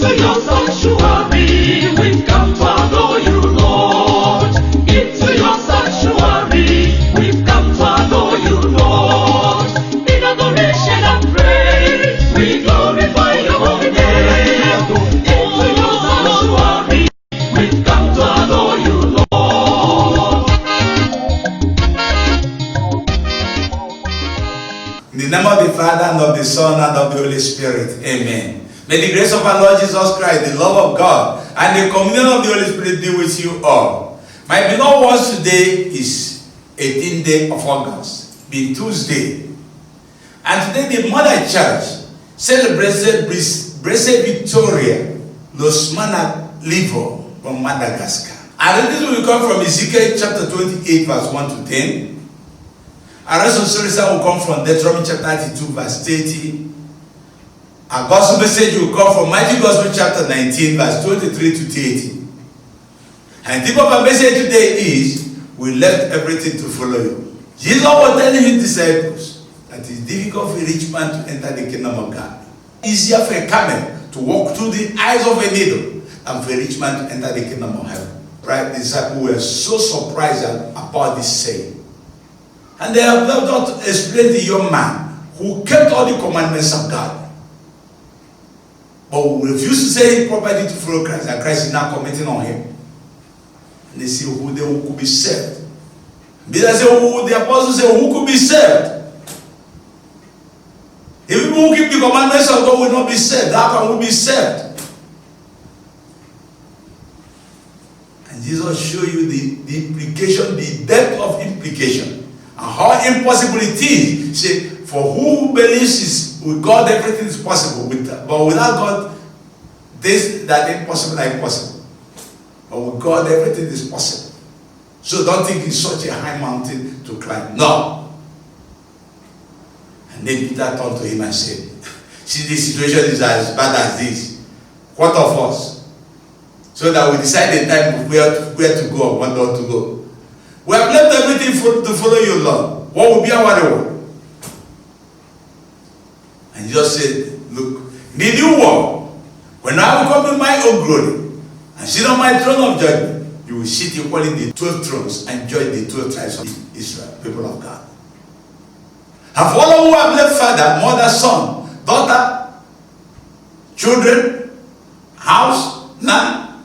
Into your sanctuary, we've come to adore you, Lord. Into your sanctuary, we've come to adore you, Lord. In adoration and praise, we glorify your holy name. Into your sanctuary, we've come to adore you, Lord. In the name of the Father, and of the Son, and of the Holy Spirit. Amen. May the grace of our Lord Jesus Christ, the love of God, and the communion of the Holy Spirit be with you all. My beloved ones, today is 18th day of August, being Tuesday. And today the Mother Church celebrated Blessed Victoria Losmana Livo from Madagascar. And this will come from Ezekiel chapter 28, verse 1 to 10. Our rest of service will come from Deuteronomy chapter 32, verse 30. Our gospel message will come from Matthew Gospel chapter 19, verse 23 to 30. And the tip of our message today is, we left everything to follow you. Jesus was telling his disciples that it is difficult for a rich man to enter the kingdom of God. Easier for a camel to walk through the eyes of a needle than for a rich man to enter the kingdom of heaven. Right? The disciples were so surprised about this saying. And they have not explained the young man who kept all the commandments of God, but who refused to sell his property to follow Christ, and Christ is now commenting on him. And they say, who could be saved? Peter said, the apostles say, who could be saved? If people who keep the commandments of God will not be saved, how can we be saved? And Jesus showed you the implication, the depth of implication, and how impossible it is. He said, for who believes with God everything is possible, but without God, that impossible are impossible. But with God everything is possible. So don't think it's such a high mountain to climb. No. And then Peter turned to him and said, see, the situation is as bad as this. What of us? So that we decide the time where to go, when not to go. We have left everything to follow you, Lord. What will be our reward? And Jesus said, look, in the new world, when I will come in my own glory and sit on my throne of judgment, you will sit equally in the 12 thrones and judge the 12 tribes of Israel, people of God. And for all who have left father, mother, son, daughter, children, house, land,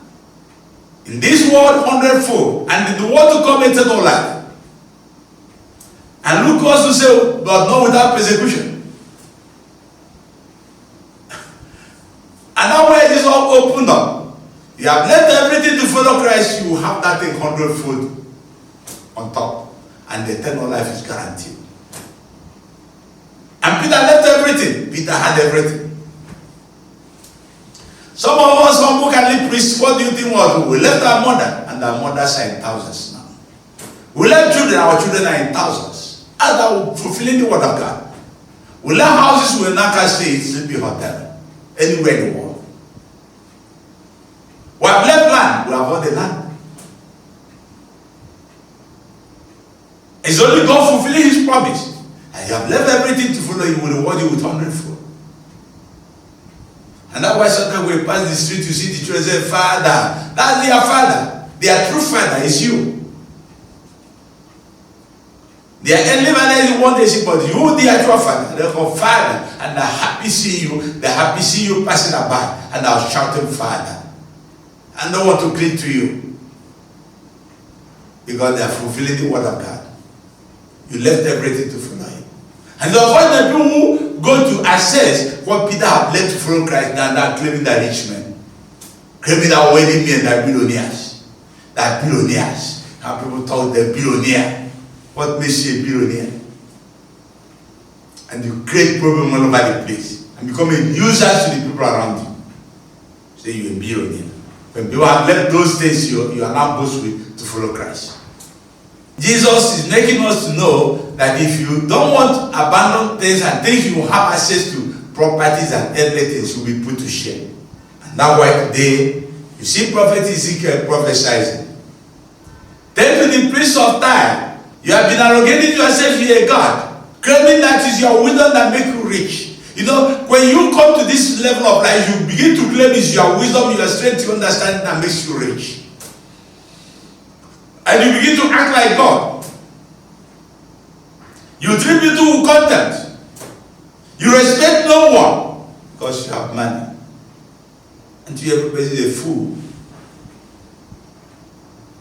in this world 100-fold, and in the world to come eternal life. And Luke also said, but not without persecution. And now where this all opened up, you have left everything to follow Christ, you have that thing 100-fold on top, and the eternal life is guaranteed. And Peter left everything. Peter had everything. Some of us, some who can live priests, what do you think was? We left our mother, and our mothers are in thousands now. We left children, our children are in thousands. And that fulfilling the word of God. We left houses, we will not can stay in Sleepy Hotel, anywhere in the world. We have left land, we have all the land. It's only God fulfilling his promise. And you have left everything to follow, he will reward you with 100-fold. And that's why sometimes we pass the street, you see the children say, Father. That's their father. Their true father is you. Their earthly father is the one they see, but you, the actual father, they're called Father. And they're happy seeing you. They're happy seeing you passing by. And they're shouting, Father. And don't want to cling to you. Because they are fulfilling the word of God. You left everything to follow him. And the avoid the people who go to assess what Peter had left to follow Christ than that claiming that rich men. Claiming that wealthy men that billionaires. That billionaires. How people talk they're billionaire. What makes you a billionaire? And you create problem all over the place. And become a nuisance to the people around you. Say you're a billionaire. When people have left those things, you are now boastful to follow Christ. Jesus is making us to know that if you don't want to abandon things and things you have access to, properties and earthly things will be put to shame. And that's why today, you see Prophet Ezekiel prophesying. Then to the priest of Tyre, you have been arrogating yourself to a God, claiming that is your wisdom that makes you rich. You know, when you come to this level of life, you begin to claim it's your wisdom, your strength, your understanding that makes you rich. And you begin to act like God. You treat people with contempt. You respect no one because you have money. And to everybody is a fool.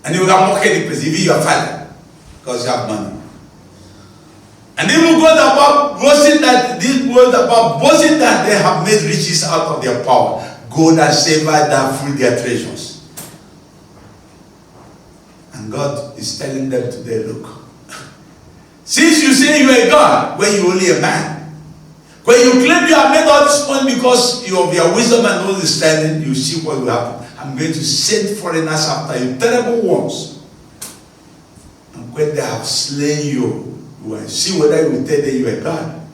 And you can mock any person, even your father, because you have money. And even God about boasting that these words about boasting that they have made riches out of their power, gold and silver that fill their treasures. And God is telling them today, look, since you say you are a God when you only a man, when you claim you have made all this money because of your wisdom and understanding, you see what will happen. I'm going to send foreigners after you, terrible ones. And when they have slain you, you will see whether you will tell them you are God.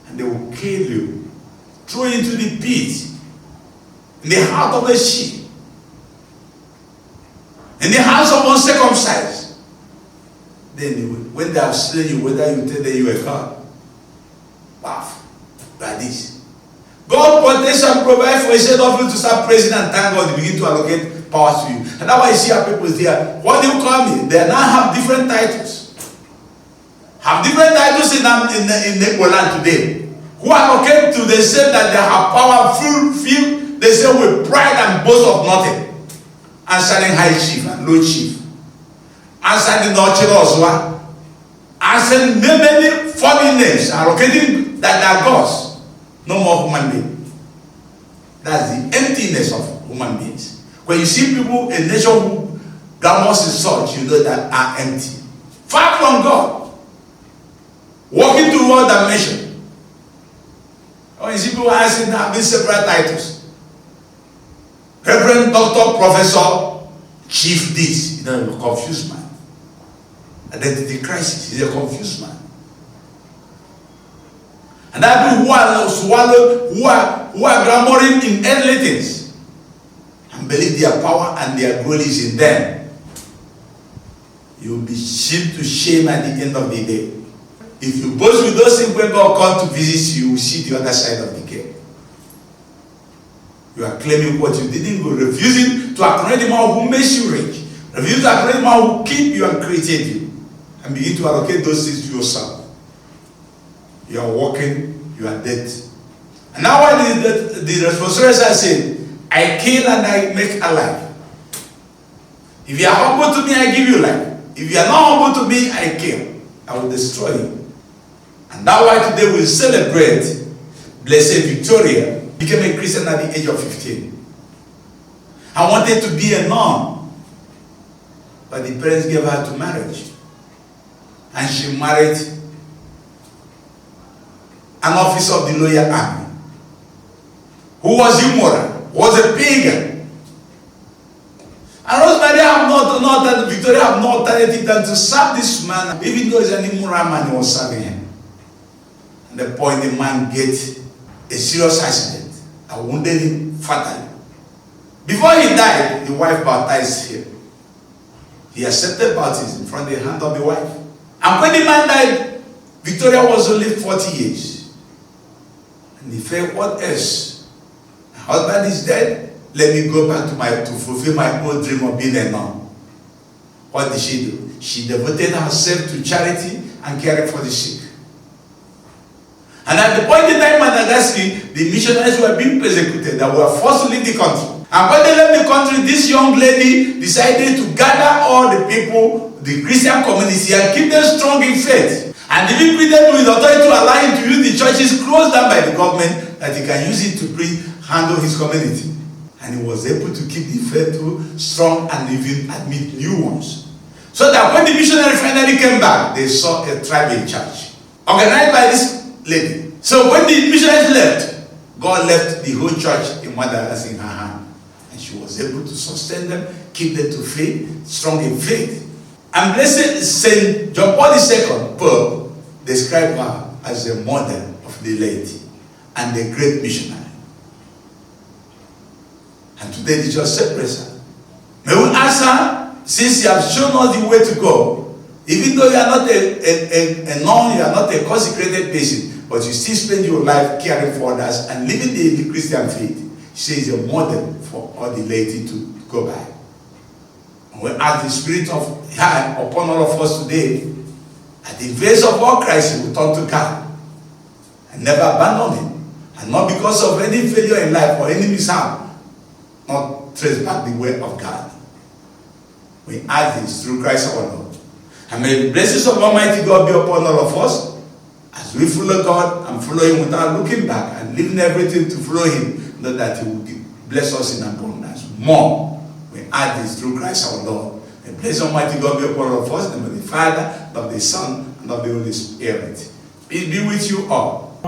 And they will kill you, throw you into the pit, in the heart of a sheep, in the house of uncircumcised. Then when they have slain you, whether you tell them you are God. Wow, like this. God protects and provides for a set of you to start praising and thank God. They begin to allocate powers to you. And that's why you see our people there. What do you call me? They now have different titles. Have different titles in Igbo land today. Who allocate to themselves that they have power, feel they say with pride and boast of nothing. Answering high chief and low chief. Answering Nochiroswa. Answering many funny names. Allocating that they are gods. No more human being. That's the emptiness of human beings. When you see people, a nation who glamours is such, you know that are empty. Far from God. Walking toward that mission. When you see people asking, having several titles. Reverend, doctor, professor, chief this. You know, you're a confused man. Identity crisis. He's a confused man. And that people who are glamoring in earthly things and believe their power and their glory is in them, you will be shamed to shame at the end of the day. If you boast with those things when God comes to visit you, you will see the other side of the gate. You are claiming what you didn't go, refusing to acknowledge the man who makes you rich, refusing to acknowledge the man who keep you and created you, and begin to allocate those things to yourself. You are walking, you are dead. And now what the responsibilities are saying, I kill and I make alive. If you are humble to me, I give you life. If you are not humble to me, I kill. I will destroy you. And that's why today we celebrate Blessed Victoria. Became a Christian at the age of 15. I wanted to be a nun, but the parents gave her to marriage. And she married an officer of the Loyal Army, who was immoral, was a pagan. And Rosemary Victoria have no alternative than to serve this man, even though he's an immoral man, he was serving him. And the point the man gets a serious accident, and wounded him fatally. Before he died, the wife baptized him. He accepted baptism in front of the hand of the wife. And when the man died, Victoria was only 40 years. And he felt, what else? My husband is dead. Let me go back to fulfill my old dream of being a nun. What did she do? She devoted herself to charity and caring for the sick. And at the point in time in Madagascar, the missionaries were being persecuted, that were forced to leave the country. And when they left the country, this young lady decided to gather all the people, the Christian community, and keep them strong in faith. And even pleaded with authority to allow him to use the churches closed down by the government, that he can use it to handle his community. And he was able to keep the faith strong and even admit new ones. So that when the missionary finally came back, they saw a tribal church organized by this lady. So when the missionaries left, God left the whole church in Madagascar in her hand. And she was able to sustain them, keep them to faith, strong in faith. And blessed Saint John Paul II, Pope, described her as a model of the laity and a great missionary. And today the church celebrates her. May we ask her, since you have shown us the way to go, even though you are not a nun, you are not a consecrated person, but but you still spend your life caring for others and living the Christian faith. She is a model for all the laity to go by. And we ask the Spirit of God upon all of us today, at the grace of all Christ, we will turn to God and never abandon Him. And not because of any failure in life or any mishap, not trace back the way of God. We ask this through Christ our Lord. And may the blessings of Almighty God be upon all of us as we follow God and follow Him without looking back and leaving everything to follow Him, know that He will bless us in abundance. More. We ask this through Christ our Lord. May the blessings of Almighty God be upon all of us, and of the Father, and of the Son, and of the Holy Spirit. Peace be with you all.